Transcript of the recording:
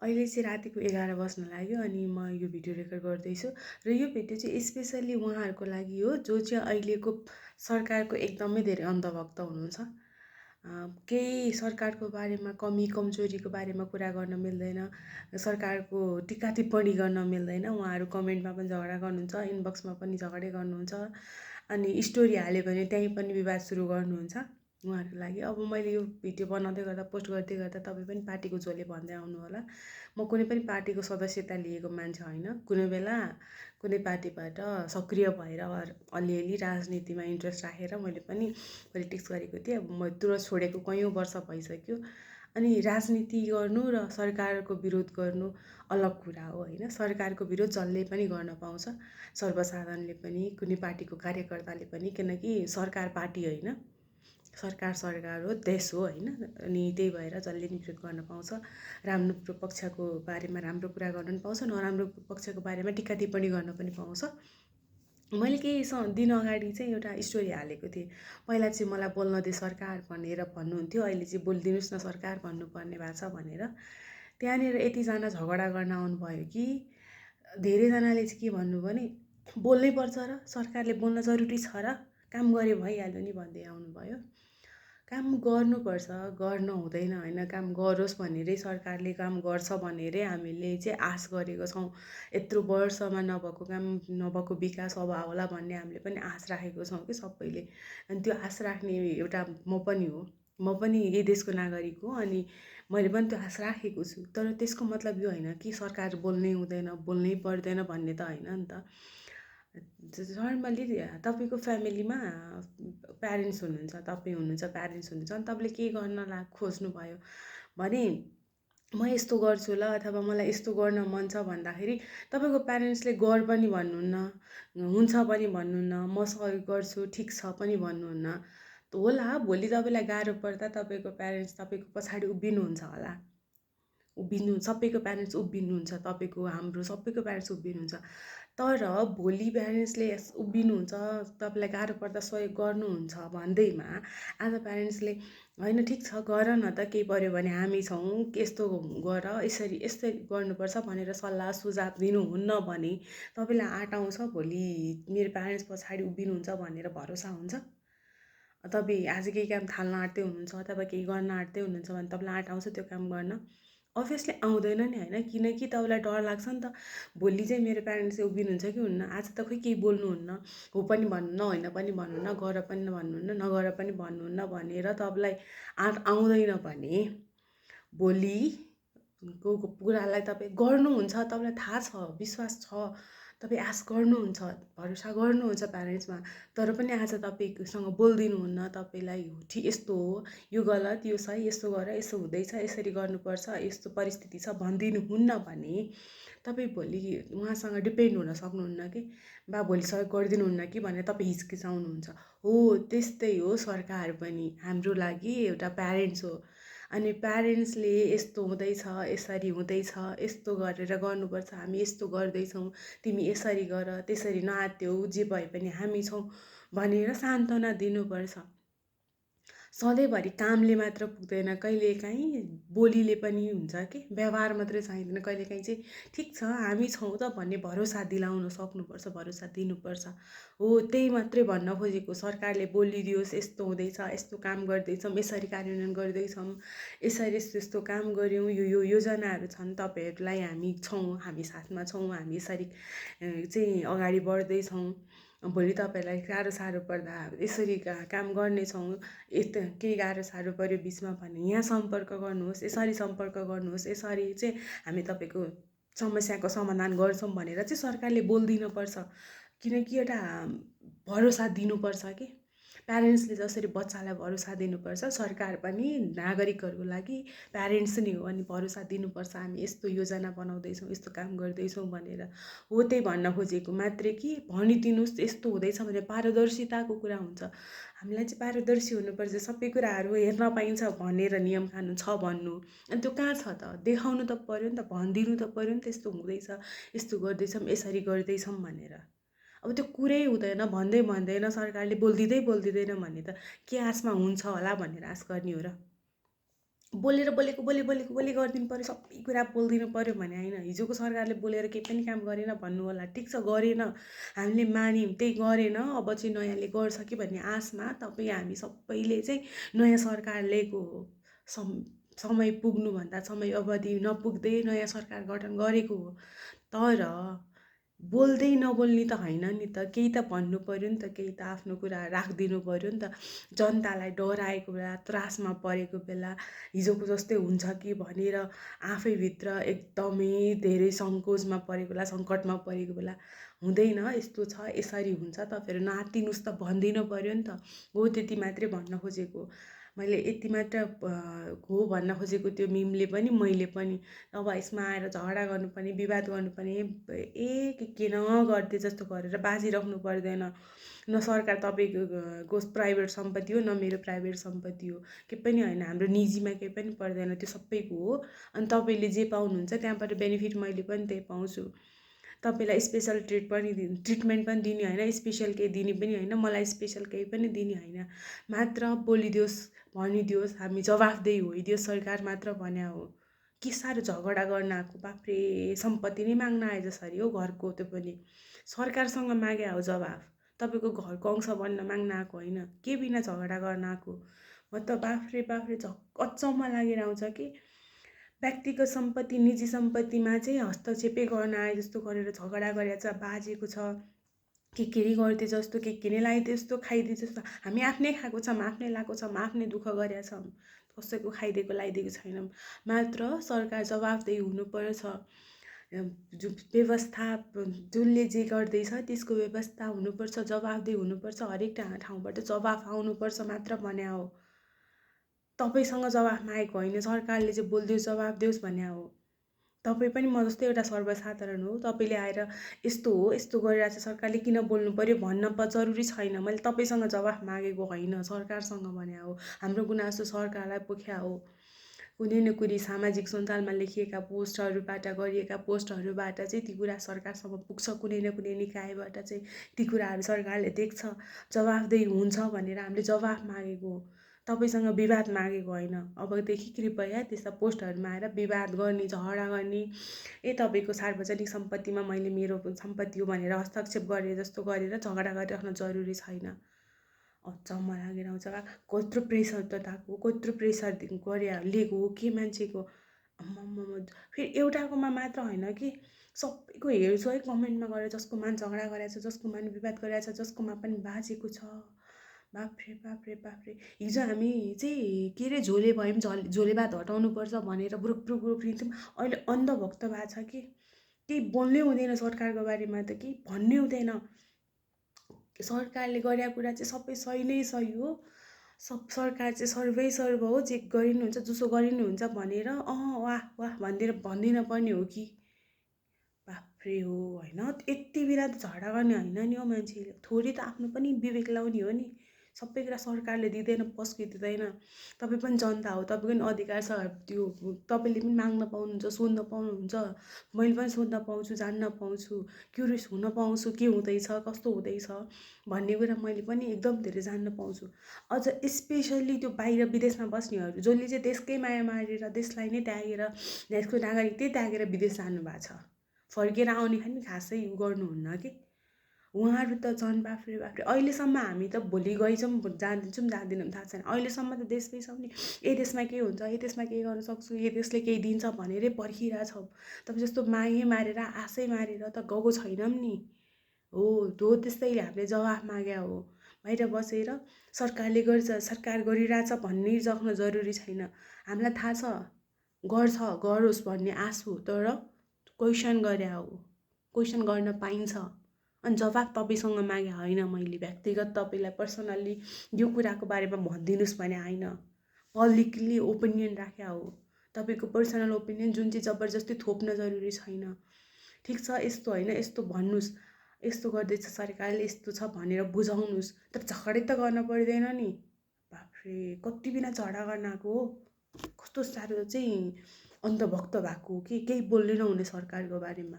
अहिले चाहिँ रातिको 11 बज्न लाग्यो अनि म यो भिडियो रेकर्ड गर्दैछु र यो भिडियो चाहिँ स्पेसल्ली उहाँहरूको लागि हो जो चाहिँ अहिलेको सरकारको एकदमै धेरै अन्धभक्त हुनुहुन्छ। केही सरकारको बारेमा कमी कमजोरीको बारेमा कुरा गर्न मिल्दैन, सरकारको टिका टिप्पणी गर्न मिल्दैन। उहाँहरू कमेन्टमा पनि झगडा गर्नुहुन्छ, इनबक्समा पनि झगडा गर्नुहुन्छ अनि स्टोरी हाल्यो भने त्यहीँ पनि विवाद सुरु गर्नुहुन्छ उहाँहरूको लागि। अब मैले यो भिडियो बनाउँदै गर्दा पोस्ट गर्दै गर्दा तपाईँ पनि पार्टीको झोले भन्दै आउनु होला। म कुनै पनि पार्टीको सदस्यता लिएको मान्छे होइन। कुनै बेला कुनै पार्टीबाट सक्रिय भएर अलिअलि राजनीतिमा इन्ट्रेस्ट राखेर मैले पनि पोलिटिक्स गरेको थिएँ। अब म तुरन्त छोडेको कैयौँ वर्ष भइसक्यो। अनि राजनीति गर्नु र सरकारको विरोध गर्नु अलग कुरा हो होइन। सरकारको विरोध जसले पनि गर्न पाउँछ, सर्वसाधारणले पनि, कुनै पार्टीको कार्यकर्ताले पनि, किनकि सरकार पार्टी होइन, सरकार हो, देश हो होइन। अनि त्यही भएर जसले नि विरोध गर्न पाउँछ, राम्रो पक्षको बारेमा राम्रो कुरा गर्न पनि पाउँछ, नराम्रो पक्षको बारेमा टिका टिप्पणी गर्न पनि पाउँछ। मैले केही दिन अगाडि चाहिँ एउटा स्टोरी हालेको थिएँ। पहिला चाहिँ मलाई बोल्न दे सरकार भनेर भन्नुहुन्थ्यो, अहिले चाहिँ बोलिदिनुहोस् न सरकार भन्नुपर्ने भएको छ भनेर। त्यहाँनिर यतिजना झगडा गर्न आउनुभयो कि धेरैजनाले चाहिँ के भन्नु भने बोल्नै पर्छ र, सरकारले बोल्न जरुरी छ र, काम गरे भइहाल्यो नि भन्दै आउनुभयो। काम गर्नुपर्छ, गर्न हुँदैन होइन। काम गरोस् भनेरै सरकारले काम गर्छ भनेरै हामीले चाहिँ आश गरेको छौँ। यत्रो वर्षमा नभएको काम, नभएको विकास अब होला भन्ने हामीले पनि आश राखेको छौँ कि सबैले। अनि त्यो आश राख्ने एउटा म पनि हो। म पनि यही देशको नागरिक हो अनि मैले पनि त्यो आश राखेको छु। तर त्यसको मतलब यो होइन कि सरकार बोल्नै हुँदैन, बोल्नै पर्दैन भन्ने त होइन नि त। नर्मली तपाईँको फ्यामिलीमा प्यारेन्ट्स हुनुहुन्छ, तपाईँ हुनुहुन्छ, प्यारेन्ट्स हुनुहुन्छ अनि तपाईँले के गर्न खोज्नुभयो भने म यस्तो गर्छु ल, अथवा मलाई यस्तो गर्न मन छ भन्दाखेरि तपाईँको प्यारेन्ट्सले गर पनि भन्नुहुन्न, हुन्छ पनि भन्नुहुन्न, म सहयोग गर्छु ठिक छ पनि भन्नुहुन्न। होला भोलि तपाईँलाई गाह्रो पर्दा तपाईँको प्यारेन्ट्स तपाईँको पछाडि उभिनुहुन्छ होला, सबैको प्यारेन्ट्स उभिनुहुन्छ, तपाईँको, हाम्रो सबैको प्यारेन्ट्स उभिनुहुन्छ। तर भोलि प्यारेन्ट्सले उभिनुहुन्छ, तपाईँलाई गाह्रो पर्दा सहयोग गर्नुहुन्छ भन्दैमा आज प्यारेन्ट्सले होइन ठिक छ गर न त, केही पऱ्यो भने हामी छौँ, यस्तो गर, यसरी यस्तै गर्नुपर्छ भनेर सल्लाह सुझाव दिनुहुन्न भने तपाईँलाई आँट आउँछ भोलि मेरो प्यारेन्ट्स पछाडि उभिनुहुन्छ भनेर भरोसा हुन्छ? तपाईँ आज केही काम थाल्न आँट्दै हुनुहुन्छ अथवा केही गर्न आँट्दै हुनुहुन्छ भने तपाईँलाई आँट आउँछ त्यो काम गर्न? अभियसली आउँदैन नि होइन। किनकि तपाईँलाई डर लाग्छ नि त, भोलि चाहिँ मेरो प्यारेन्ट्स चाहिँ उभिनुहुन्छ कि हुन्न। आज त खोइ केही बोल्नुहुन्न, हो पनि भन्नुहुन्न, होइन पनि भन्नुहुन्न, गर पनि भन्नुहुन्न, नगर पनि भन्नुहुन्न भनेर तपाईँलाई आँट आउँदैन भने भोलिको कुरालाई तपाईँ गर्नुहुन्छ, तपाईँलाई थाहा छ, विश्वास छ, तपाईँ आश गर्नुहुन्छ, भरोसा गर्नुहुन्छ प्यारेन्ट्समा, तर पनि आज तपाईँसँग बोलिदिनुहुन्न, तपाईँलाई ठिक यस्तो हो, यो गलत, यो सही, यस्तो गर, यस्तो हुँदैछ, यसरी गर्नुपर्छ, यस्तो परिस्थिति छ भनिदिनुहुन्न भने तपाईँ भोलि उहाँसँग डिपेन्ड हुन सक्नुहुन्न कि बा भोलि सहयोग गरिदिनुहुन्न कि भनेर तपाईँ हिचकिचाउनुहुन्छ। हो त्यस्तै हो सरकार पनि हाम्रो लागि एउटा प्यारेन्ट्स हो। अनि प्यारेन्ट्सले यस्तो हुँदैछ, यसरी हुँदैछ, यस्तो गरेर गर्नुपर्छ, हामी यस्तो गर्दैछौँ, तिमी यसरी गर, त्यसरी नआत्तिऊ, जे भए पनि हामी छौँ भनेर सान्त्वना दिनुपर्छ। सधैँभरि कामले मात्र पुग्दैन, कहिलेकाहीँ बोलीले पनि हुन्छ कि, व्यवहार मात्रै चाहिँदैन। कहिलेकाहीँ चाहिँ ठिक छ हामी छौँ त भन्ने भरोसा दिलाउन सक्नुपर्छ, भरोसा दिनुपर्छ। हो त्यही मात्रै भन्न खोजेको। सरकारले बोलिदियोस् यस्तो हुँदैछ, यस्तो काम गर्दैछौँ, यसरी कार्यान्वयन गर्दैछौँ, यसरी यस्तो यस्तो काम गऱ्यौँ, यो योजनाहरू छन्, तपाईँहरूलाई हामी छौँ, हामी साथमा छौँ, हामी यसरी चाहिँ अगाडि बढ्दैछौँ, भोलि तपाईँहरूलाई गाह्रो साह्रो पर्दा यसरी काम गर्नेछौँ, यस्तो केही गाह्रो साह्रो पऱ्यो बिचमा भने यहाँ सम्पर्क गर्नुहोस्, यसरी सम्पर्क गर्नुहोस्, यसरी चाहिँ हामी तपाईँको समस्याको समाधान गर्छौँ भनेर चाहिँ सरकारले बोलिदिनुपर्छ। किनकि एउटा भरोसा दिनुपर्छ कि, प्यारेन्ट्सले जसरी बच्चालाई भरोसा दिनुपर्छ, सरकार पनि नागरिकहरूको लागि प्यारेन्ट्स नै हो अनि भरोसा दिनुपर्छ, हामी यस्तो योजना बनाउँदैछौँ, यस्तो काम गर्दैछौँ भनेर। हो त्यही भन्न खोजेको मात्रै कि भनिदिनुहोस् यस्तो हुँदैछ भने पारदर्शिताको कुरा हुन्छ। हामीलाई चाहिँ पारदर्शी हुनुपर्छ, सबै कुराहरू हेर्न पाइन्छ भनेर नियम कानुन छ भन्नु। अनि त्यो कहाँ छ त? देखाउनु त पऱ्यो नि त, भनिदिनु त पऱ्यो नि त, यस्तो हुँदैछ, यस्तो गर्दैछौँ, यसरी गर्दैछौँ भनेर। अब त्यो कुरै हुँदैन, भन्दैन सरकारले बोलिदिँदैन भने त के आशमा हुन्छ होला भनेर आश गर्ने हो र? बोलेको बोली गरिदिनु पऱ्यो, सबै कुरा बोलिदिनु पऱ्यो भने होइन। हिजोको सरकारले बोलेर केही पनि काम गरेन भन्नु होला, ठिक छ गरेन, हामीले मान्यौँ, त्यही गरेन, अब चाहिँ नयाँले गर्छ कि भन्ने आशमा तपाईँ हामी सबैले चाहिँ नयाँ सरकारलेको हो। समय पुग्नुभन्दा समय अवधि नपुग्दै नयाँ सरकार गठन गरेको हो। तर बोल्दै नबोल्ने त होइन नि त, केही त भन्नु पऱ्यो नि त, केही त आफ्नो कुरा राखिदिनु पऱ्यो नि त। जनतालाई डराएको बेला, त्रासमा परेको बेला, हिजोको जस्तै हुन्छ कि भनेर आफैभित्र एकदमै धेरै सङ्कोचमा परेको बेला, सङ्कटमा परेको बेला हुँदैन, यस्तो छ, यसरी हुन्छ, तपाईँहरू नआत्तिनुहोस् त भनिदिनु पऱ्यो नि त। हो त्यति मात्रै भन्न खोजेको, मैले यति मात्र हो भन्न खोजेको। त्यो मिमले पनि मैले पनि अब यसमा आएर झगडा गर्नुपर्ने, विवाद गर्नुपर्ने, के न गर्दै जस्तो गरेर बाजिराख्नु पर्दैन। न सरकार तपाईँको प्राइभेट सम्पत्ति हो, न मेरो प्राइभेट सम्पत्ति हो, केही पनि होइन, हाम्रो निजीमा केही पनि पर्दैन, त्यो सबैको हो। अनि तपाईँले जे पाउनुहुन्छ त्यहाँबाट बेनिफिट मैले पनि त्यही पाउँछु। तपाईँलाई स्पेसल ट्रिटमेन्ट पनि दिने होइन, स्पेसल केही दिने पनि होइन, मलाई स्पेसल केही पनि दिने होइन। मात्र बोलिदियोस्, भनिदियोस्, हामी जवाफदेही होइदियोस् सरकार मात्र भने हो। के साह्रो झगडा गर्न आएको, बाफ्रे सम्पत्ति नै माग्न आए जसरी हो घरको, त्यो पनि सरकारसँग मागे हो जवाफ, तपाईँको घरको अंश बन्न माग्न आएको होइन, के बिना झगडा गर्न आएको। म त बाफ्रे अचम्म लागेर आउँछ कि व्यक्तिगत सम्पत्ति, निजी सम्पत्तिमा चाहिँ हस्तक्षेपै गर्न आए जस्तो गरेर झगडा गरेछ, बाजेको छ, के नै गर्दै जस्तो, के नै लगाइदिए जस्तो, खाइदिए जस्तो। हामी आफ्नै खाएको छौँ, आफ्नै लगाएको छौँ, आफ्नै दुःख गरेका छौँ, कसैको खाइदिएको लगाइदिएको छैनौँ। मात्र सरकार जवाफदेही हुनुपर्छ। व्यवस्था जसले जे गर्दैछ त्यसको व्यवस्था हुनुपर्छ, जवाफदेही हुनुपर्छ, हरेक ठाउँबाट जवाफ आउनुपर्छ मात्र भने हो। तपाईँसँग जवाफ मागेको होइन, सरकारले चाहिँ बोलिदियोस्, जवाफ दियोस् भने हो। तपाईँ पनि म जस्तै एउटा सर्वसाधारण हो, तपाईँले आएर यस्तो हो, यस्तो गरिरहेको छ सरकारले, किन बोल्नु पऱ्यो भन्न जरुरी छैन। मैले तपाईँसँग जवाफ मागेको होइन, सरकारसँग भने हो। हाम्रो गुनासो सरकारलाई पोख्या हो। कुनै न कुनै सामाजिक सञ्जालमा लेखिएका पोस्टहरूबाट, गरिएका पोस्टहरूबाट चाहिँ ती कुरा सरकारसम्म पुग्छ, कुनै न कुनै निकायबाट चाहिँ ती कुराहरू सरकारले देख्छ, जवाफदेही हुन्छ भनेर हामीले जवाफ मागेको हो, तपाईँसँग विवाद मागेको होइन। अबदेखि कृपया त्यस्ता पोस्टहरूमा आएर विवाद गर्ने, झगडा गर्ने, तपाईँको सार्वजनिक सम्पत्तिमा मैले मेरो सम्पत्ति हो भनेर हस्तक्षेप गरे जस्तो गरेर झगडा गरिराख्न जरुरी छैन। अचम्म लागेर आउँछ, कत्रो प्रेसर त ताको, कत्रो प्रेसर गरे लिएको हो के मान्छेको। आम्मामा, फेरि एउटाकोमा मात्र होइन कि सबैको हेर्छु है कमेन्टमा गएर, जसकोमा झगडा गरेछ, जसकोमा विवाद गरेछ, जसकोमा पनि बाजेको छ, बाफ्रे। हिजो हामी चाहिँ के अरे झोले भयौँ, झोले भात हटाउनुपर्छ भनेर बुरुक हिँड्थ्यौँ, अहिले अन्धभक्त भएको छ कि केही बोल्नै हुँदैन सरकारको बारेमा, त केही भन्नै हुँदैन। सरकारले गरेको कुरा चाहिँ सबै सही नै सही हो, सरकार चाहिँ सर्वै सर्व हो, जे गरिनुहुन्छ जसो गरिनुहुन्छ भनेर वाह भनिदिएर भनिदिन पर्ने हो कि बाफ्रे हो होइन। यति बेला त झगडा गर्ने होइन नि हो मान्छेले, थोरै त आफ्नो पनि विवेक लाउने हो नि। सबै कुरा सरकारले दिँदैन, पस्की दिँदैन। तपाईँ पनि जनता हो, तपाईँको पनि अधिकार छ, त्यो तपाईँले पनि माग्न पाउनुहुन्छ, सोध्न पाउनुहुन्छ, मैले पनि सोध्न पाउँछु, जान्न पाउँछु, क्युरियस हुन पाउँछु, के हुँदैछ, कस्तो हुँदैछ भन्ने कुरा मैले पनि एकदम धेरै जान्न पाउँछु। अझ स्पेसल्ली त्यो बाहिर विदेशमा बस्नेहरू जसले चाहिँ देशकै माया मारेर, देशलाई नै त्यागेर, देशको नागरिकतै त्यागेर विदेश जानुभएको छ, फर्केर आउने खालि खासै गर्नुहुन्न कि उहाँहरू त झन् बाफ्रे अहिलेसम्म हामी त भोलि गइछौँ, जाँदैछौँ जाँदैनौँ थाहा छैन, अहिलेसम्म त देशमै छौँ नि, देशमा के हुन्छ, देशमा के गर्न सक्छु, देशले केही दिन्छ भनेरै पर्खिरहेछौँ। तपाईँ जस्तो मायै मारेर, आशै मारेर त गएको छैनौँ नि। हो त्यस्तैले हामीले जवाफ माग्या हो। बाहिर बसेर सरकारले गर्छ, सरकार गरिरहेछ भन्ने राख्न जरुरी छैन। हामीलाई थाहा छ गर्छ, गरोस् भन्ने आश हो, तर क्वेसन गरे हो, क्वेसन गर्न पाइन्छ। अनि जवाफ तपाईँसँग मागे होइन, मैले व्यक्तिगत तपाईँलाई पर्सनल्ली यो कुराको बारेमा भनिदिनुहोस् भने होइन, पब्लिकली ओपिनियन राख्या हो। तपाईँको पर्सनल ओपिनियन जुन चाहिँ जबरजस्ती थोप्न जरुरी छैन। ठिक छ, यस्तो होइन, यस्तो भन्नुहोस्, यस्तो गर्दैछ सरकारले, यस्तो छ भनेर बुझाउनुहोस्, तर झगडै त गर्न पर्दैन नि। बाफ्रे कति बिना झगडा गर्न आएको हो, कस्तो साह्रो चाहिँ अन्धभक्त भएको हो कि केही बोल्नै नहुने सरकारको बारेमा।